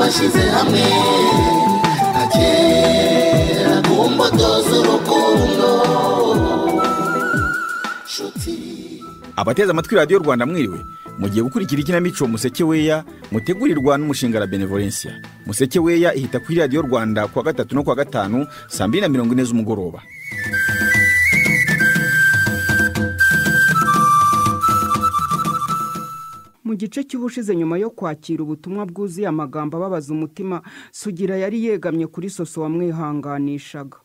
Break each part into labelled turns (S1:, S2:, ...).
S1: twashyize hamwe agera ku mbuto z'urukundo.
S2: Abateze amatwi Radio Rwanda mwiriwe, mugiye gukurikira ikinamico Museke Weya mutegurirwa n'umushinga la Benevolencia. Museke Weya ihita kuri Radio Rwanda kwa gatatu no kwa gatanu saa 2:40 z'umugoroba.
S3: Mu gice cy'ubushize nyuma yo kwakira ubutumwa bwuzuye amagambo ababaza umutima, Sugira yari yegamye kuri Soso wamwihanganishaga.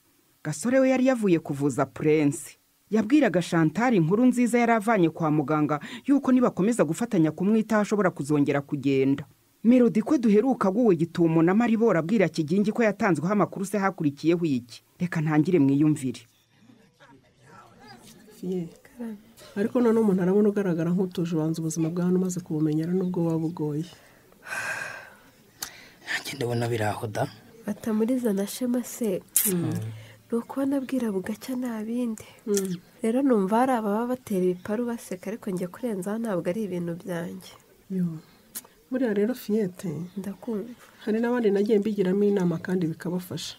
S3: Gasore we yari yavuye kuvuza Prince. Yabwiraga Chantal inkuru nziza yaravanye kwa muganga yuko nibakomeza gufatanya kumwita ashobora kuzongera kugenda. Melody ko duheruka guwe gitumo na Maribora abwira Kigingi ko yatanzweho amakuru se hakurikiyeho iki. Reka ntangire mwiyumvire.
S4: Ariko none umuntu arabona ugaragara nk'utuje ubanza ubuzima bwawe umaze kubumenyera nubwo wabugoye.
S5: Nanjye ndabona biraho da.
S6: Batamuriza na Shema se. Nuko nabwira bugacya nabindi. Rero numva ari ababa batera ibiparu baseka ariko ngiye kurenza ntabwo ari ibintu byanjye.
S4: Yo. Muri rero Fiyete
S6: ndakumva.
S4: Hari n'abandi nagiye mbigiramo inama kandi bikabafasha.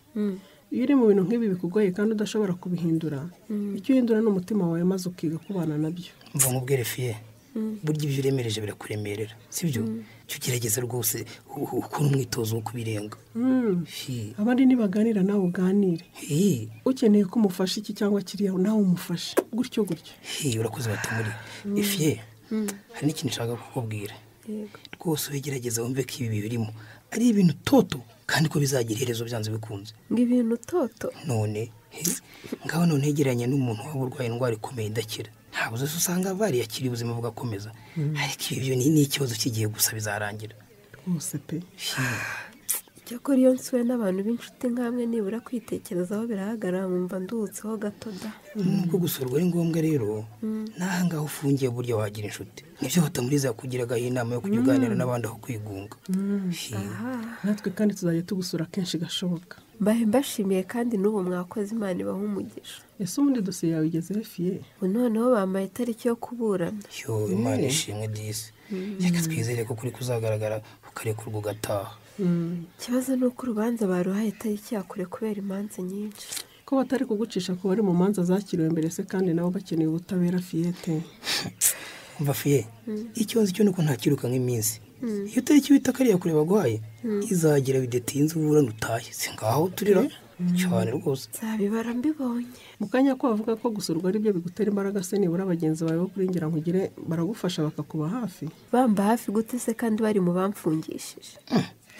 S4: Iyo uri mu bintu nk'ibi bikugoye kandi udashobora kubihindura, icyo uhindura ni umutima wawe maze ukiga kubana nabyo.
S5: Mva nkubwire Fiye, burya ibyo uremereje birakuremerera, sibyo? Cyo gerageza rwose ukora umwitozo wo kubirenga.
S4: Abandi nibaganira nawe uganire. Ukeneye ko umufasha iki cyangwa kiriya nawe umufashe. Gutyo.
S5: Urakoze batamuri. Fiye, hari n'ikintu nshaka kukubwira. Rwose ugerageza wumve ko ibi birimo ari ibintu toto kandi ko bizagira iherezo byanze bikunze.
S6: Ngibintu toto.
S5: None ngaho none hegeranye n'umuntu waburwaye indwara ikomeye ndakira. Ntabwo zose usanga bari yakiri ubuzima bugakomeza. Ariko ibyo ni ikibazo kigiye gusa bizarangira.
S4: Rwose pe.
S6: Cyakora iyo nsuwe n'abantu b'inshuti nkamwe nibura kwitekerezaho birahagarara mumva ndutseho gato da.
S5: Nuko gusurwa ari ngombwa rero naha ngaho ufungiye burya wagira inshuti. Nibyo batamuriza kugiraga inama yo kujya uganira n'abandi aho kwigunga.
S4: Natwe kandi tuzajya tugusura kenshi gashoboka.
S6: Mbashimiye kandi n'ubu mwakoze Imana ibaha umugisha.
S4: Ese ubundi dosiye yawe igeze Fiye?
S6: Noneho bamaye itariki yo kuburana.
S5: Yo Imana ishimwe disi. Reka twizere ko kuri kuzagaragara ukarekurwa ugataha.
S6: Ikibazo ni uko urubanza baruhaye itariki yakure kubera imanza nyinshi.
S4: Ko batari kugucisha ku bari mu manza zakiriwe mbere se kandi nabo bakeneye ubutabera Fiyete.
S5: Umva Fiye, ikibazo cyo nuko ntakiruka nk'iminsi. Iyo tariki wita kariya kureba guhaye izagira bidatinze uburana utaye. Singaho turira cyane rwose.
S6: Zabibara mbibonye.
S4: Mukanya ko bavuga ko gusurwa ari byo bigutera imbaraga se nibura abagenzi bawe bo kuringira nkugire baragufasha bakakuba hafi.
S6: Bamba hafi gute se kandi bari mu bamfungishije.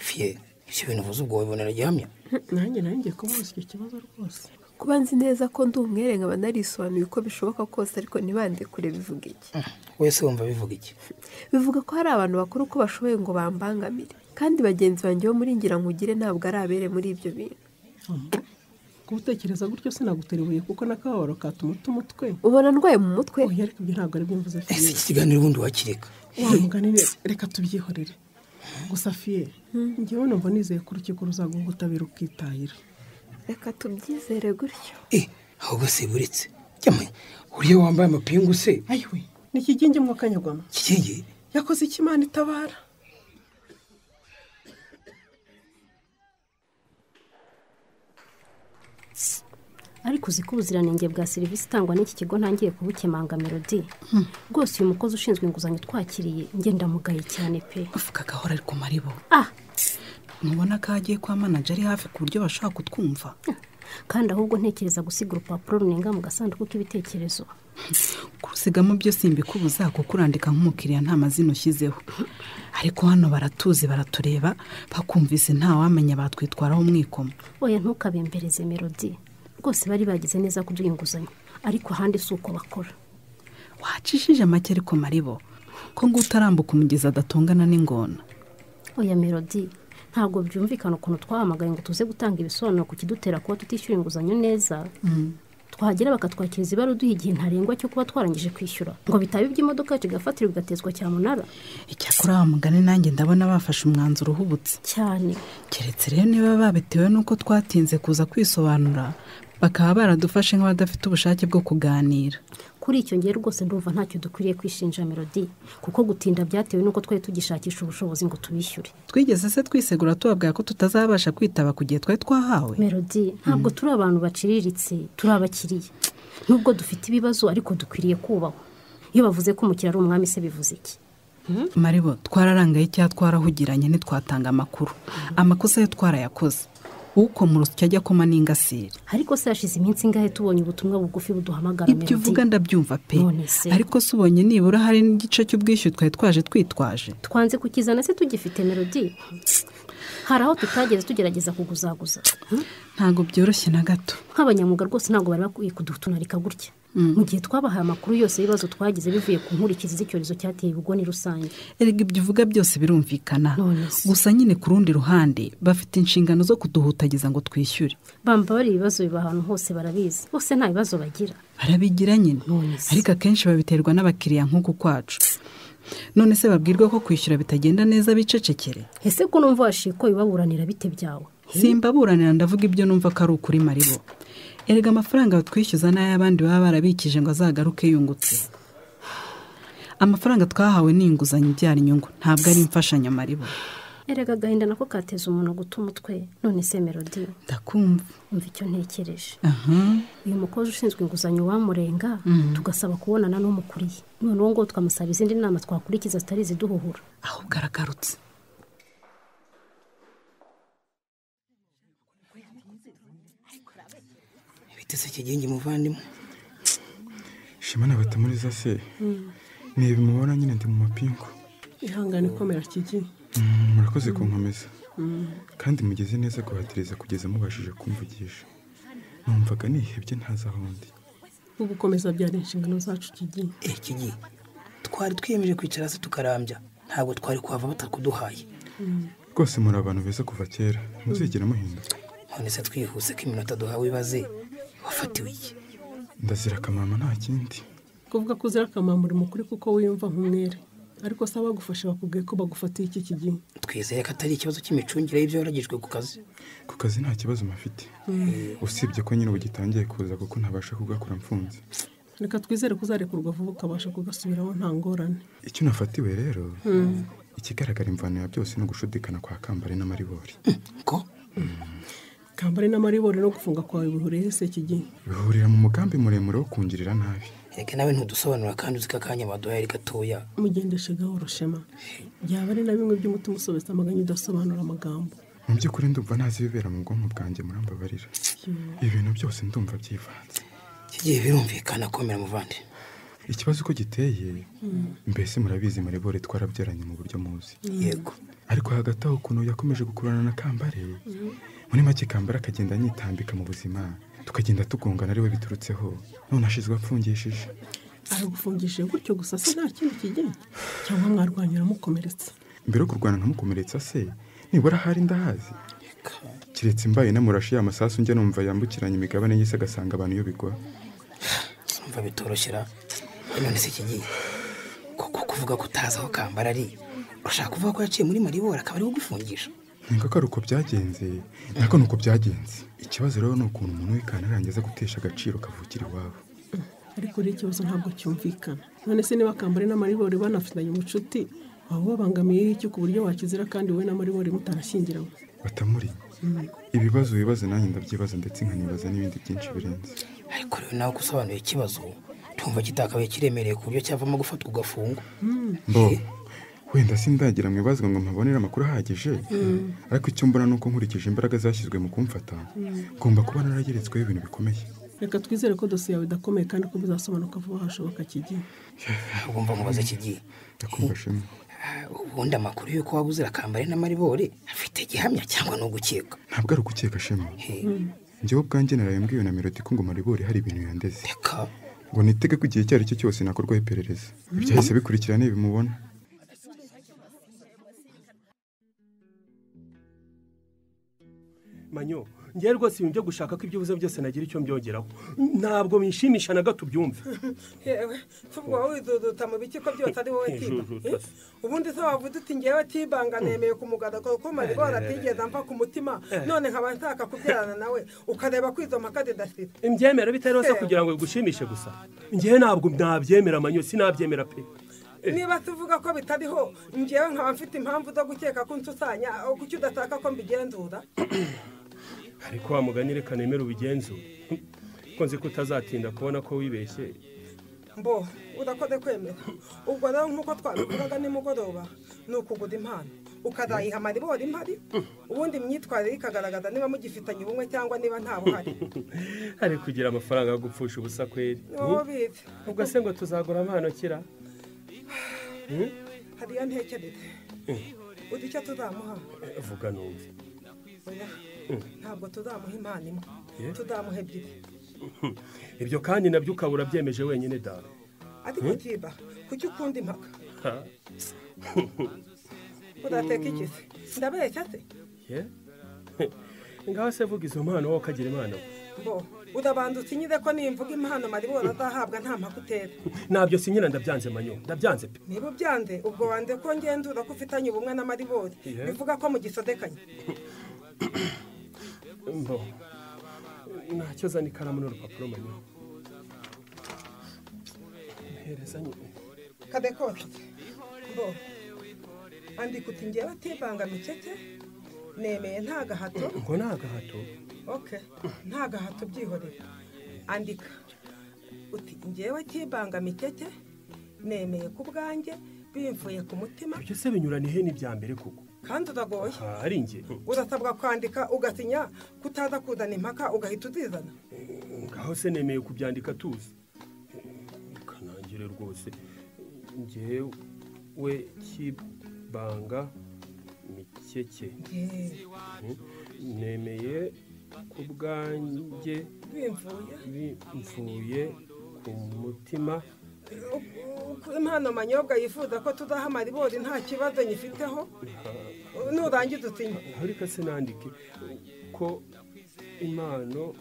S5: Fiye, ibyo bintu uvuze ubwo wibonera gihamya.
S4: Nanjye kubaza icyo kibazo rwose.
S6: Kuba nzi neza ko ndi umwere nkaba narisobanuye uko bishoboka kose ariko ntibande kure bivuga iki.
S5: Wese wumva bivuga iki?
S6: Bivuga ko hari abantu bakuru ko bashoboye ngo bambangamire kandi bagenzi banjye bo muri ngira nkugire ntabwo ari abere muri ibyo bintu.
S4: Kutekereza gutyo sinaguteribuye kuko nakababaro katuma umutwe.
S6: Ubona ndwaye mu mutwe?
S4: Oya ariko ibyo ntabwo ari byo mvuze.
S5: Ese iki kiganiro ubundi wakireka?
S4: Wamuganire reka tubyihorere. Gusa Fiye, ngiye numva nizeye ko urukiko ruzaguha ubutabera ukitahira.
S6: Reka tubyizere gutyo.
S5: Ahubwo se buretse. Cyamwe, uriye wambaye amapingu se?
S4: Ayiwe, ni Kigingi mu Kanyagwama.
S5: Kigingi?
S4: Yakoze iki Imana itabara?
S7: Ariko uzi ko ubuziranenge bwa serivisi itangwa n'iki kigo ntangiye kubukemanga Melody. Rwose uyu mukozi ushinzwe inguzanyo twakiriye ngenda mugaye cyane pe.
S8: Avuga gahora ariko Maribo. Mubona ko agiye kwa manager ari hafi ku buryo bashaka kutwumva.
S7: Kandi ahubwo ntekereza gusiga urupapuro runenga mu gasanduku k'ibitekerezo.
S8: Kurusigamo byo simbikubuza kuko urandika nk'umukiriya nta mazina ushyizeho. Ariko hano baratuzi baratureba bakumvise nta wamenya batwitwaraho umwikomo.
S7: Oya ntukabembereze Melody. Rwose bari bagize neza kuduha inguzanyo ariko ahandi si uko bakora.
S8: Wacishije make ariko Maribo ko ngo utarambuka umugezi adatongana n'ingona.
S7: Oya Melody, ntabwo byumvikana ukuntu twahamagaye ngo tuze gutanga ibisobanuro ku kidutera kuba tutishyura inguzanyo neza. Twahagera bakatwakiriza ibaruduha igihe ntarengwa cyo kuba twarangije kwishyura ngo bitabe iby'imodoka yacu igafatirwa igatezwa cyamunara.
S8: Icyakora wa mugani nanjye ndabona bafashe umwanzuro uhubutse
S7: cyane.
S8: Keretse rero niba babitewe nuko twatinze kuza kwisobanura bakaba baradufashe nk'abadafite ubushake bwo kuganira.
S7: Kuri icyo ngero rwose ndumva ntacyo dukwiriye kwishinja Melody, kuko gutinda byatewe nuko twari tugishakisha ubushobozi ngo tubishyure.
S8: Twigeze se twisegura tubabwira ko tutazabasha kwitaba ku gihe twari twahawe?
S7: Melody, ntabwo turi abantu baciriritse, turi abakiriya. Nubwo dufite ibibazo ariko dukwiriye kubahwa. Iyo bavuze ko umukiriya ari umwami se bivuze iki?
S8: Maribo, twararangaye cyangwa twarahugiranye ntitwatanga amakuru. Amakosa yo twarayakoze. Uko mu rusyo ajya koma n'ingasire.
S7: Ariko se yashize iminsi ingahe tubonye ubutumwa bugufi buduhamagara Melody?
S8: Ibyo uvuga ndabyumva pe. Ariko se ubonye nibura hari n'igice cy'ubwishyu twari twaje twitwaje.
S7: Twanze kukizana se tugifite Melody. Hari aho tutageze tugerageza kuguzaguza.
S8: Ntago byoroshye na gato.
S7: Nk'abanyamuga rwose ntago bari bakwiye kudutunarika gutya. Mu gihe twabahaye amakuru yose y'ibibazo twagize bivuye ku nkurikizi z'icyorezo cyateye ubugoni rusange.
S8: Erega ibyo uvuga byose birumvikana. Gusa nyine ku rundi ruhande bafite inshingano zo kuduhutagiza ngo twishyure.
S7: Bamba bari ibibazo biba ahantu hose barabizi. Bose nta bibazo bagira.
S8: Barabigira nyine. Ariko akenshi babiterwa n'abakiriya nk'uku kwacu. None se babwirwa ko kwishyura bitagenda neza bicecekere?
S7: Ese ko numva washiko bibaburanira bite byawe?
S8: Simbaburanira, ndavuga ibyo numva ko ari ukuri Maribo. Erega amafaranga batwishyuza n'ay'abandi baba barabikije ngo azagaruke yungutse. Amafaranga twahawe ni inguzanyo ibyara inyungu, ntabwo ari imfashanyo Maribo.
S7: Erega gahinda nako kateza umuntu guta umutwe. None se Melody,
S8: ndakumva.
S7: Umva icyo ntekereje. Uyu mukozi ushinzwe inguzanyo wamurenga, tugasaba kubonana n'umukuriye. None uwo ngo twamusaba izindi nama twakurikiza zitari ziduhuhura.
S8: Aho bwaragarutse.
S5: Bitese kigengi muvandimwe.
S9: Shimana batamuriza se. Niba mubona nyine ndi mu mapingu.
S4: Ihangane komera kigi.
S9: Murakoze kunkomeza. Kandi mugeze neza guhatiriza kugeza mubashije kumvugisha. Numvaga nihebye ntaza ahondi.
S4: Ugukomeza byari inshingano zacu kigi.
S5: Kigi. Twari twiyemeje kwicara se tukarambya. Ntabwo twari kuhava batakuduhaye.
S9: Rwose muri abantu beza kuva kera. Muzigera muhinduka.
S5: None se twihuse ko iminota duhawe ibaze. Wafatiwe iki?
S9: Ndazira akamama nta kindi.
S4: Kuvuga ko uzira akamama uri mukuri kuko wiyumva nk'umwere. Ariko saba bagufasha bakubwiye ko bagufatiye iki kigi.
S5: Twizeye ko atari ikibazo cy'imicungire y'ibyo waragijwe ku kazi.
S9: Ku kazi nta kibazo mafite. Usibye ko nyine ugitangiye kuza kuko ntabasha kugakora mfunze.
S4: Reka twizere ko uzarekurwa vuba ukabasha kugasubiraho nta ngorane.
S9: Icyo nafatiwe rero, ikigaragara imvano ya byose no gushudikana kwa Kambare na Maribori.
S5: Ko?
S4: Kambare na Maribori no gufunga kwawe bihuriye se kigi.
S9: Bihurira mu mugambi muremure wo kungirira nabi.
S5: Reka nawe ntudusobanura kandi uzika kanya baduhaye gatoya.
S4: Mugendeshe gahoro Shema. Byaba ari na bimwe by'umutima usobetse amaganya udasobanura amagambo.
S9: Mu by'ukuri ndumva ntazi ibibera mu bwonko bwanjye murambabarira. Ibintu byose ndumva byivanze.
S5: Kigiye birumvikana komera muvandi.
S9: Ikibazo uko giteye, mbese murabizi Maribori twarabyaranye mu buryo muzi.
S5: Yego.
S9: Ariko hagati aho ukuntu yakomeje gukurana na Kambare, muri make Kambare akagenda anyitambika mu buzima, tukagenda tugongana ariwe biturutseho. None ashizwe apfungishije.
S4: Aragufungishije gutyo gusa se nta kindi kigenge cyangwa mwarwanyura mukomeretsa?
S9: Mbere yo kurwana nkamukomeretsa se, nibura hari ndahazi. Kiretse mbaye namurashiye amasasu njye numva yambukiranye imigabane y'isi agasanga abantu iyo bigwa.
S5: Umva bitoroshera. None se kigiye kuko kuvuga ko utazi aho Kambara ari, urashaka kuvuga ko yaciye muri Maribori akaba ari kugufungisha?
S9: Ninga ko uko byagenze, nako nuko byagenze. Ikibazo rero no ukuntu umuntu wikana arangiza gutesha agaciro kavukira iwabo.
S4: Ariko uri ikibazo ntabwo cyumvikana. None se niba Kambare na Maribori banafitanye umucuti, waba babangamiye iki ku buryo wakizira kandi we na Maribori mutarashyingiranywe?
S9: Batamuri. Ibibazo bibaza nanjye ndabyibaza ndetse nkanibaza n'ibindi byinshi birenze.
S5: Ariko rero nawe gusobanura ikibazo, tumva kitakabaye kiremereye ku buryo cyavamo gufatwa ugafungwa.
S9: Mbo wenda sindagira mu bibazo ngo mpabonera amakuru ahagije, ariko icyo mbona nuko nkurikije imbaraga zashyizwe mu kumfata, ngomba kuba narageretsweho ibintu bikomeye.
S4: Reka twizere ko dosiye yawe idakomeye kandi ko bizasobanuka vuba hashoboka kigiye.
S5: Ugomba mubaza kigiye.
S9: Ndakumva Shema.
S5: Ubundi amakuru yuko wabuzira Kambare na Maribori afite gihamya cyangwa no gukeka?
S9: Ntabwo ari ugukeka Shema. Njyewe ubwanjye narayambwiwe na Melody ko ngo Maribori hari ibintu yandeze.
S5: Reka
S9: ngo nitege ko igihe cyari cyo cyose nakorwaho iperereza. Ibyahise bikurikirana bimubona.
S10: Manyo, ngiye rwose ibintu byo gushaka ko ibyo uvuze byose nagira icyo mbyongeraho ntabwo binshimisha na gato byumve
S11: yewe tubwo wowe widuduta mu biki ko byose ari wowe tiba ubundi se wavuze uti ngewe tibanga nemeye kumugaragaro ko Maribora atigeze amva ku mutima none nkaba nshaka kubyarana nawe ukareba ko izo mpaka zidashira
S10: imbyemera bitari hose kugira ngo bigushimishe gusa ngewe ntabwo nabyemera manyo sinabyemera pe
S11: niba tuvuga ko bitariho ngewe nkaba mfite impamvu zo gukeka ko nsusanya kuki udataka ko mbigenzura
S10: ariko wa mugani reka nemere ubigenzura ko nzi ko utazatinda kubona ko wibeshye
S11: mbo urakoze kwemera ubwo rero nk'uko twabivugaga nimugoroba ni ukugura impano ukazayiha Maribora impari ubundi imyitwarire ikagaragaza niba mugifitanye ubumwe cyangwa niba nta buhari
S10: hari kugira amafaranga yo gupfusha ubusa kweri ubwo se ngo tuzagura impano kira
S11: hariya ntekereze uzi icyo tuzamuha
S10: vuga numve
S11: ntabwo tuzamuha impano imwe tuzamuha ebyiri
S10: ibyo kandi nabyo ukabura byemeje wenyine dawe
S11: ariko kiba kuki ukunda impaka udateka iki se ndabeshya se
S10: ngaho se vuga izo mpano wowe ukagira impano
S11: mbo urabanza usinyire ko nimvuga impano Maribora azahabwa nta mpaka utera
S10: ntabyo sinyira ndabyanze manyo ndabyanze pe
S11: niba ubyanze ubwo wanze ko ngenzura ko ufitanye ubumwe na Maribora bivuga ko mugisodekanye
S10: mbo ntacyo zana ikaramu n'urupapuro manyo mpereza nyine
S11: kadekose mbo andika uti ngewe atibanga micece nemeye nta gahato
S10: ngo nta gahato
S11: nta gahato byihorera andika uti ngewe atibanga micece nemeye ku bwanjye bimvuye ku mutima
S10: ibyo se binyurana ihe n'ibya mbere kuko
S11: kandi uragoye
S10: ari njye
S11: urasabwa kwandika ugasinya kutaza kuzana impaka ugahita uzizana
S10: ngaho se nemeye kubyandika tuzi kanangire rwose ngewe kibanga mikeke nemeye ku bwanjye bimvuye ku mutima
S11: impano manyobwa yifuza ko tuzaha Maribora nta kibazo nyifiteho nurangiza utinye
S10: ariko se nandike ko impano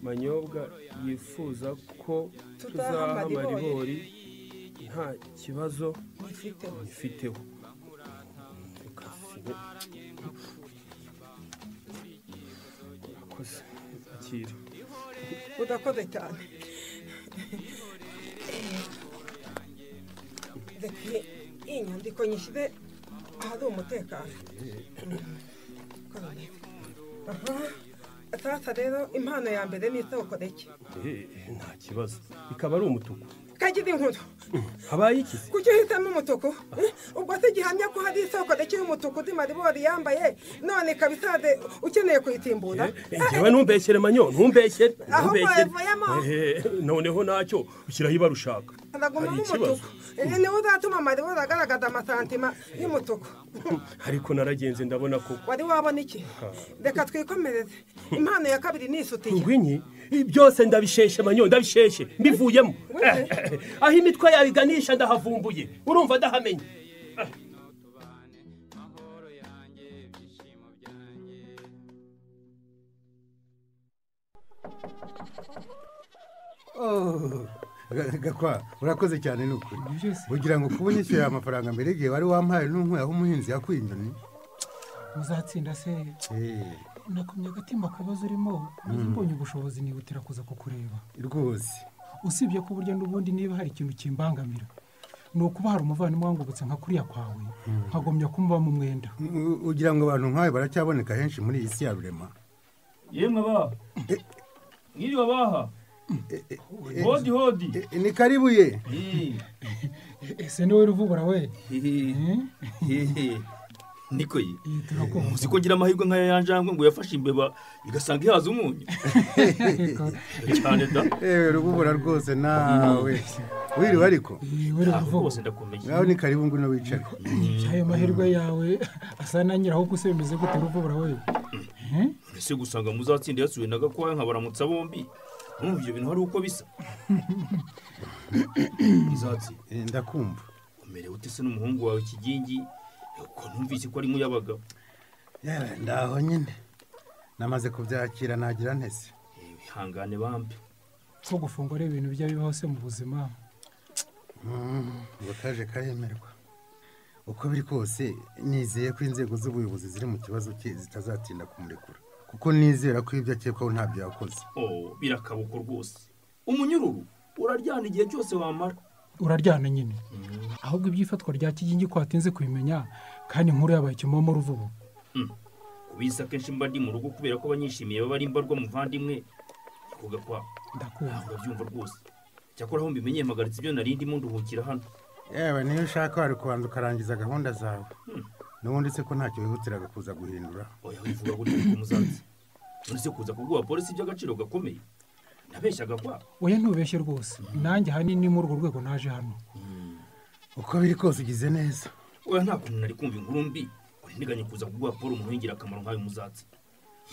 S10: manyobwa yifuza ko tuzaha Maribora nta kibazo nyifiteho urakoze akira
S11: udakoze cyane iyi nyandiko nyishyire ahari umutekano sasa rero impano ya mbere ni isoko reke
S10: nta kibazo ikaba ari umutuku
S11: kagira inkuru
S10: habaye iki
S11: kuki uhitamo umutuku ubwo se gihamya ko hari isoko reke y'umutuku uzi Maribora yambaye none ikaba isaze ukeneye kuyitimbura
S10: ngewe ntumbeshyere manyo ntumbeshyere
S11: ahubwo
S10: noneho ntacyo ushyiraho ibara ushaka
S11: haragumamo umutuku niwe uzatuma Maribora agaragaza amasantima y'umutuku
S10: ariko naragenze ndabona ko
S11: wari wabona iki reka twikomereze impano ya kabiri ni isutiye
S10: ngwinyi byose ndabisheshe manyo ndabisheshe mbivuyemo aho imitwe yabiganisha ndahavumbuye urumva ndahamenye
S12: gakwa urakoze cyane ni ukuri ugira ngo kuba unyishyura amafaranga mbere igihe wari wampaye n'unkuye aho umuhinzi yakwiye inyoni
S13: uzatsinda se nakumye agatima akabazo urimo mbonye ubushobozi nihutira kuza kukureba
S12: rwose
S13: usibye ko burya n'ubundi niba hari ikintu kimbangamira ni ukuba hari umuvandimwe wangubutse nka kuriya kwawe nkagomya kumuba mu mwenda
S12: ugira ngo abantu nkawe baracyaboneka henshi muri iyi si ya rurema
S14: yemwe abaha mwiriwe abaha hodi hodi
S12: ni karibuye
S13: ese niwe ruvubura we
S14: niko ye muzi ko ngira amahirwe nk'aya yanjangwe ngo yafashe imbeba igasanga ihaza umunyu cyane da
S12: ruvubura rwose nawe wiriwe ariko
S14: rwose ndakomeye
S12: nawe ni karibu ngwino wicare
S13: ayo mahirwe yawe asa na nyiraho gusa bimeze gute ruvubura we
S14: ese gusanga muzatsinda yasuye na Gakwaya nkabaramutsa bombi numva ibyo bintu hari uko bisa izatsi
S12: ndakumva
S14: umerewe ute se n'umuhungu wawe Kigingi ko numvise ko ari muyabaga
S12: ndaho nyine namaze kubyakira nagira ntese
S14: ihangane bambi
S13: ko gufungwa ari ibintu bijya bibaho se mu buzima.
S12: ngo kaje karemerwa uko biri kose nizeye ko inzego z'ubuyobozi ziri mu kibazo cye zitazatinda kumurekura kuko nizera ko ibyo akekwaho ntabyo yakoze.
S14: Birakabuko rwose umunyururu uraryana igihe cyose wamara.
S13: Uraryana nyine ahubwo ibyifatwa rya Kigingi ko atinze kubimenya kandi inkuru yabaye kimomo ruvubu.
S14: Kubisa kenshi mba ndi mu rugo kubera ko banyishimiye baba ari imbarwa muvandimwe kuga kwa
S13: ndakumva
S14: byumva rwose cyakora aho mbimenye mpagaritse ibyo narindi mu nduhukira hano.
S12: Yewe niyo ushaka wari kubanza ukarangiza gahunda zawe n'ubundi se ko ntacyo wihutiraga kuza guhindura.
S14: Oya wivuga gutyo ko muzanze none se kuza kuguha polisi by'agaciro gakomeye nabeshyaga kwa.
S13: Oya ntubeshye rwose nanjye hanini muri urwo rwego naje hano.
S12: Uko biri kose ugize neza.
S14: Oya nta kuntu nari kumva inkuru mbi niganye kuza kuguha Paul umuhingira akamaro nkayo muzatsi.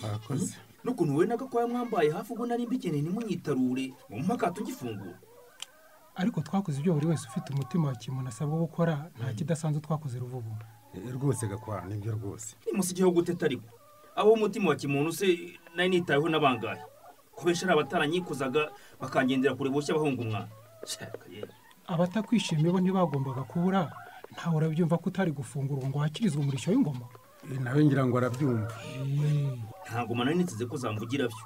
S12: Barakoze
S14: n'ukuntu we nagakwaya mwambaye hafi ubwo nari mbikeneye nimunyitarure mu mpaka tugifungura.
S13: Ariko twakoze ibyo buri wese ufite umutima wa kimuntu asabwa gukora nta kidasanzwe twakoze ruvubu.
S12: Rwose gakwa nibyo rwose.
S14: Nimusigiyeho guteta ariko abo umutima wa kimuntu se nari nitayeho n'abangahe kubesha ari abataranyikuzaga bakangendera kure boshya bahunga umwana.
S13: Abatakwishimiye bo ntibagombaga kubura ntawe urabyumva ko utari gufungura ngo hakirizwe umurishyo w'ingoma.
S12: Nawe ngira ngo arabyumva.
S14: Ntabwo manani niteze ko zamvugira byo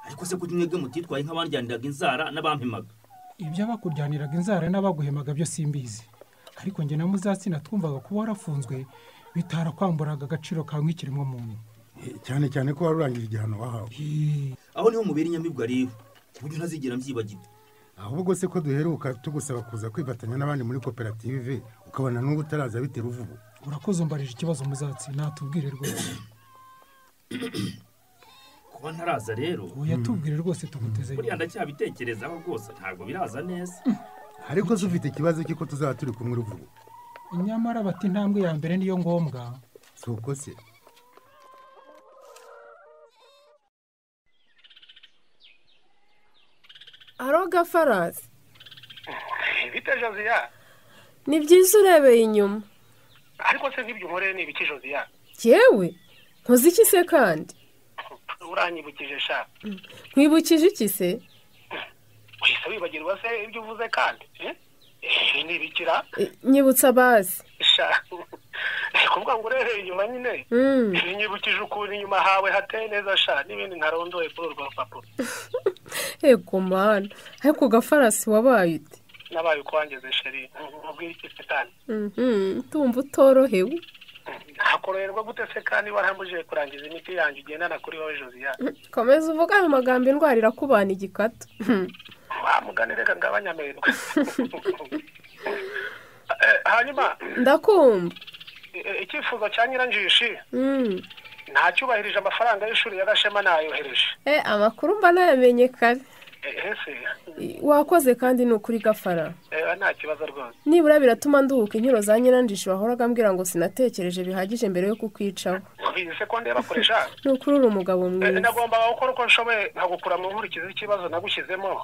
S14: ariko se kuki mwebwe mutitwaye nk'abanjyaniraga inzara n'abampimaga.
S13: Ibyo abakuryaniraga inzara n'abaguhemaga byo simbizi ariko njye na Muzatsina twumvaga kuba warafunzwe bitarakwamburaga agaciro kawe nk'ikiremwa muntu.
S12: Cyane cyane ko warurangije igihano wahawe.
S14: Aho niho mubera inyamibwa rero kuburyo ntazigera mbyibagirwa.
S12: Ahubwo se ko duheruka tugusaba kuza kwifatanya n'abandi muri koperative ukabana n'ubu utaraza bitera uvubu.
S13: Urakoze umbarije ikibazo Muzatsi natubwire rwose.
S14: Kuba ntaraza rero
S13: oya tubwire rwose tuguteze.
S14: Buriya ndacyabitekerezaho rwose ntabwo biraza neza.
S12: Ariko se ufite ikibazo cy'uko tuzaba turi kumwe ruvubu.
S13: Nyamara bati intambwe ya mbere niyo ngombwa.
S12: Suko se
S6: Aroga Farasi.
S15: Bite Josiya?
S6: Ni byiza urebeye inyuma.
S15: Ariko se nk'ibyo nkoreye ni ibiki Josiya?
S6: Yewe nkoze iki se kandi?
S15: Uranyibukije sha.
S6: Kwibukije iki se?
S15: Wihise wibagirwa se ibyo uvuze kandi? Ni ibikira?
S6: Nyibutsa basi.
S15: Sha. Kuvuga ngo urereye inyuma nyine. Nyibukije ukuntu inyuma hawe hateye neza sha n'ibindi ntarondoye kuri urwo rupapuro.
S6: Ego mana ariko Gafarasi wabaye ute?
S15: Nabaye ukwangeze sheri mubwira iki se kandi?
S6: Tumva utorohewe.
S15: Hakorerwa gute se kandi warambuje kurangiza imiti yanjye ugendana kuri wowe Josiya?
S6: Komeza uvuga ayo magambo indwara irakubana igikata.
S15: Wamuganireka ngabanyamerwe. Hanyuma
S6: ndakumva.
S15: Icyifuzo cya Nyiranjishi ntacyubahirije amafaranga y'ishuri ya Gashema nayohereje.
S6: Amakuru mba nayamenye kare.
S15: Ese
S6: wakoze kandi ni ukuri Gafara.
S15: Nta kibazo rwose.
S6: Nibura biratuma nduhuka inkiro za Nyiranjishi wahoraga ambwira ngo sinatekereje bihagije mbere yo kukwicaho.
S15: Ubizi ko ndeba koresha.
S6: Ni ukuri uri umugabo mwiza.
S15: Nagomba gukora uko nshoboye nkagukura mu nkurikizi z'ikibazo nagushyizemo.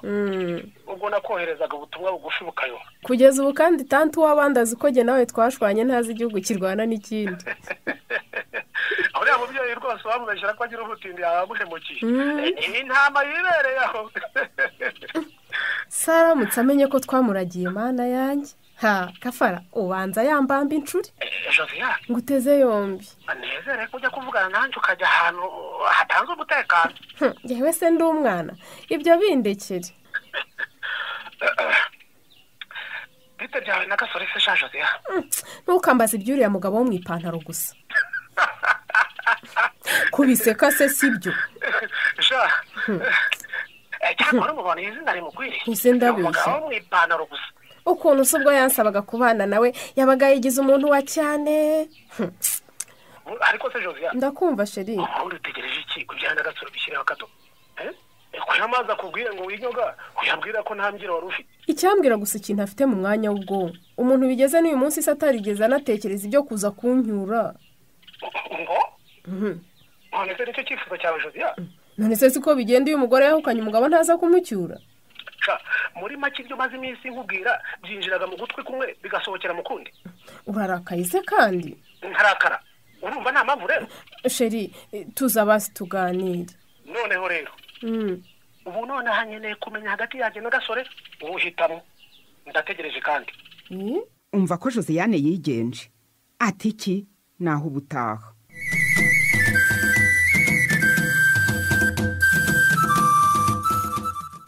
S15: Ubwo nakoherezaga ubutumwa bugufi bukayo.
S6: Kugeza ubu kandi tantu w'abandi azi ko jye nawe twashwanye ntazi igihugu kirwana n'ikindi.
S15: Uriya mubyeyi rwose wamubeshyira ko agira ubutindi yamuhemukiye. Ni intama yibereye aho.
S6: Saramutse amenye ko twamuragiye mana yanjye. Gafara ubanza yambamba incuri.
S15: Josiya
S6: nguteze yombi.
S15: Anezere kujya kuvugana nanjye ukajya ahantu hatanze umutekano.
S6: Yewe se ndi umwana ibyo bindekere.
S15: Bite byawe na Gasore se sha Josiya?
S6: Ntukambaze ibyuriya mugabo wo mu ipantaro gusa. Kubiseka se sibyo.
S15: Sha. Cyangwa umubona izina rimukwiriye.
S6: Ese ndabeshya.
S15: Umugabo mu ipantaro gusa.
S6: Ukuntu subwo yansabaga kubana nawe yabaga yigize umuntu wa cyane.
S15: Ariko se Josiya
S6: ndakumva sheri.
S15: Utegereje iki kubyana Gasore bishyiraho kato? Kuyamaza kubwira ngo winyoga uyambwira ko ntamgira wari ufite.
S6: Icyambwira gusa ikintu afite mu mwanya w'ubwo umuntu bigeze n'uyu munsi satarigeze anatekereza ibyo kuza kuncyura.
S15: Ngo none se nicyo cyifuzo cyawe Josiya?
S6: None se siko bigenda uyu mugore yahukanye umugabo ntaza kumucyura?
S15: Muri make ibyo maze iminsi nkubwira byinjiraga mu gutwi kumwe bigasohokera mu kundi.
S6: Urarakaye se kandi?
S15: Ntarakara urumva nta mpamvu rero
S16: sheri tuza basi tuganire
S15: noneho rero ubu nonaha nkeneye kumenya hagati yanjye na gasore uwuhitamo ndategereje kandi
S3: umva ko Josiane yigenje ati iki naho ubutaha.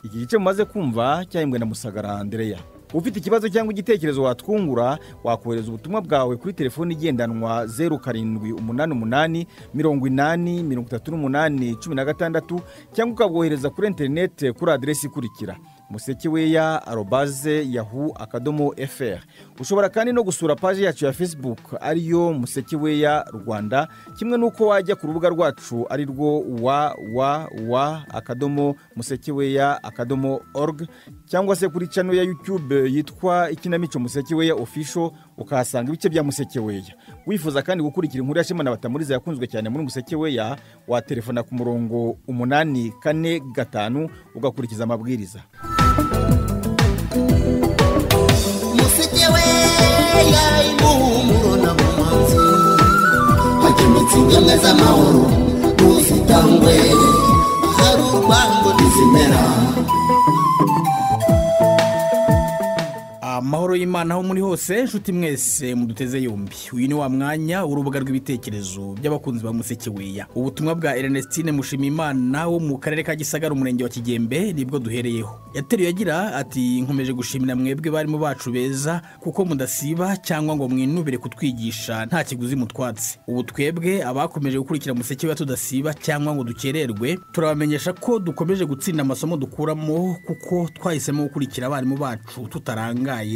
S2: Iki gice mumaze kumva cyahimbwe na Musagara Andrea. Ufite ikibazo cyangwa igitekerezo watwungura wakohereza ubutumwa bwawe kuri telefoni igendanwa 0788 80 38 cyangwa ukabwohereza kuri interineti kuri aderesi ikurikira musekeweya@yahoo.fr. Ushobora kandi no gusura page yacu ya Facebook ariyo Musekeweya Rwanda, kimwe nuko wajya ku rubuga rwacu ari rwo www.musekeweya.org cyangwa se kuri channel ya YouTube yitwa Ikinamico Musekeweya Official ukahasanga ibice bya Musekeweya. Wifuza kandi gukurikira inkuru ya Shema na Batamuriza yakunzwe cyane muri Musekeweya, wa telefona ku murongo 845 ugakurikiza amabwiriza.
S1: Musekeweya impumuro na bumanzi hakemetsi ingemwe z'amahoro ntuzitangwe hari urwango ntizimera.
S17: Amahoro y'Imana aho muri hose nshuti mwese muduteze yombi. Uyu ni wa mwanya urubuga rw'ibitekerezo by'abakunzi ba Musekeweya. Ubutumwa bwa Ernestine Mushimimana wo mu karere ka Gisagara umurenge wa Kigembe nibwo duhereyeho. Yateruye agira ati nkomeje gushimira mwebwe barimo bacu beza kuko mudasiba cyangwa ngo mwinubire kutwigisha nta kiguzi mutwatse. Ubu twebwe abakomeje gukurikira Musekeweya tudasiba cyangwa ngo dukererwe turabamenyesha ko dukomeje gutsinda amasomo dukuramo kuko twahisemo gukurikira abarimu bacu tutarangaye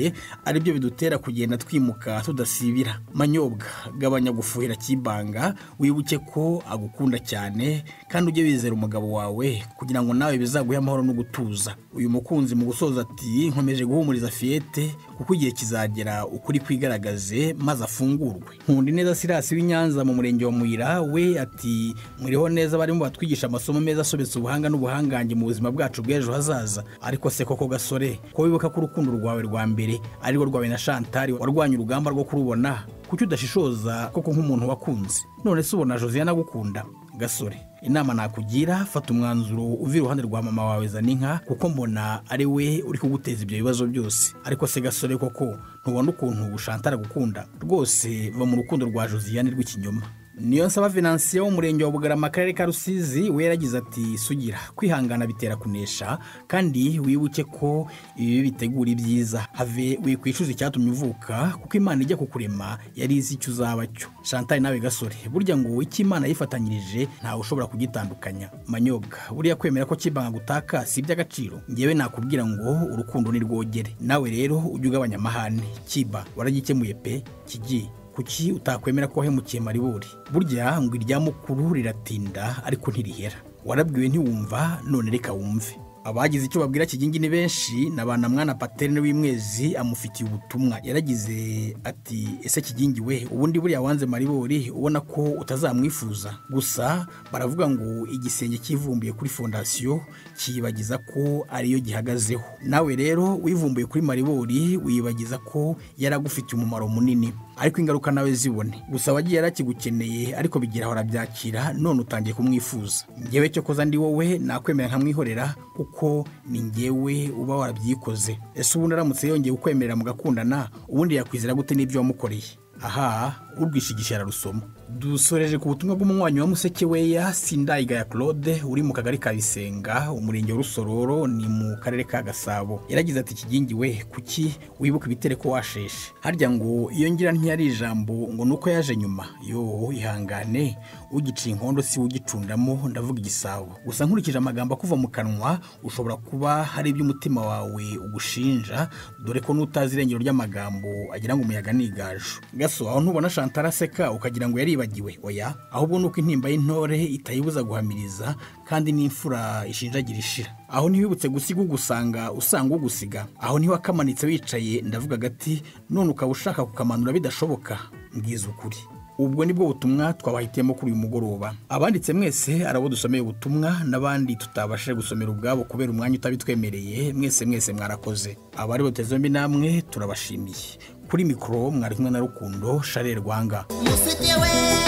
S17: aribyo bidutera kugenda twimuka tudasibira. Manyobwa gabanya gufuhira Kibanga, wibuke ko agukunda cyane kandi ujye wizera umugabo wawe kugira ngo nawe bizaguhe amahoro no gutuza. Uyu mukunzi mu gusoza ati nkomeje guhumuriza Fiete kuko igihe kizagera ukuri kwigaragaze maze afungurwe. Nkundi neza Sirasi w'Inyanza mu murenge wa Muyira we ati mwiriho neza barimo batwigisha amasomo meza asobetse ubuhanga n'ubuhangange mu buzima bwacu bw'ejo hazaza. Ariko se koko gasore ko wibuka ko urukundo rwawe rwa mbere ariko rwawe na Chantal warwanya urugamba rwo kurubona kuki udashishoza koko nk'umuntu wakunze. None se ubona Josiane agukunda gasore? Inama nakugira fata umwanzuro uvi iruhande rwa mama wawe Zaninka kuko mbona ari we uri kuguteza ibyo bibazo byose. Ariko se gasore koko ntubona ukuntu Chantal agukunda rwose va mu rukundo rwa Josiane rw'ikinyoma. Niyo nsaba Venansiyo w'umurenge wa Bugarama akarere ka Rusizi we yaragize ati sugira kwihangana bitera kunesha kandi wibuke ko ibi bitegura ibyiza have wikwishuza icyatumye uvuka kuko Imana ijya kukurema yari izi icyo uzaba cyo. Chantal nawe gasore burya ngo iki Imana yifatanyirije ntawe ushobora kugitandukanya. Manyobwa buriya kwemera ko Kibanga gutaka si iby'agaciro. Ngewe nakubwira ngo urukundo ni rwogere. Nawe rero ujye ugabanya amahane. Kiba waragikemuye pe kigiye kuki utakwemera ko wahemukiye Maribori? Burya ngo irya mukuru riratinda ariko ntirihera. Warabwiwe ntiwumva none reka wumve. Abagize icyo babwira Kigingi ni benshi nabana mwana Paterne w'Imwezi amufitiye ubutumwa. Yaragize ati ese Kigingi we ubundi buriya wanze Maribori ubona ko utazamwifuza. Gusa baravuga ngo igisenge kivumbuye kuri fondation kibagiza ko ariyo gihagazeho. Nawe rero wivumbuye kuri Maribori wibagiza ko yaragufitiye umumaro munini ariko ingaruka nawe zibone. Gusa wagiye yarakigukeneye ariko bigira hora byakira none utangiye kumwifuza. Ngewe cyo koza ndi wowe nakwemera nkamwihorera kuko ni ngewe uba warabyikoze. Ese ubundi aramutse yongeye ukwemerera mugakundana ubundi yakwizera gute n'ibyo wamukoreye? Aha urwishigishara rusoma. Dusoreje ku butumwa bw'umunywanyi wa Musekeweya Sindayigaya Claude uri mu kagari ka Bisenga umurenge wa Rusororo ni mu karere ka Gasabo. Yaragize ati Kigingi we kuki wibuka ibitereko washeshe? Harya ngo iyo ngira ntiyari ijambo ngo nuko yaje nyuma. Yo ihangane ugica inkondo si ugicundamo ndavuga igisabo. Gusa nkurikije amagambo kuva mu kanwa ushobora kuba hari iby'umutima wawe ugushinja dore ko nutazi irengero ry'amagambo agira ngo umuyaga nigaju. Gaso aho ntubona Chantal aseka ukagira ngo yaribagiwe oya ahubwo nuko intimba y'intore itayibuza guhamiriza kandi n'imfura ishinjagira ishira. Aho ntiwibutse gusiga ugusanga usanga ugusiga. Aho niho akamanitse wicaye ndavuga gati none ukaba ushaka kukamanura bidashoboka mbwiza ukuri. Ubwo nibwo butumwa twabahitiyemo kuri uyu mugoroba. Abanditse mwese arabo dusomeye ubutumwa nabandi tutabashije gusomera ubwabo kubera umwanya utabitwemereye mwese mwarakoze. Abari boteze mbi namwe turabashimiye. Kuri mikro mwari kumwe na Rukundo Charles Rwanga.
S1: Musekeweya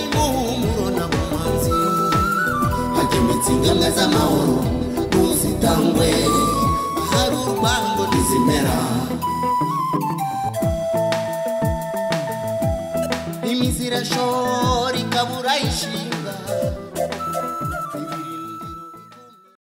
S1: impumuro na bumanzi hakemetse ingemwe z'amahoro ntuzitangwe hari urwango ntizimera imizi irashora ikabura ishinga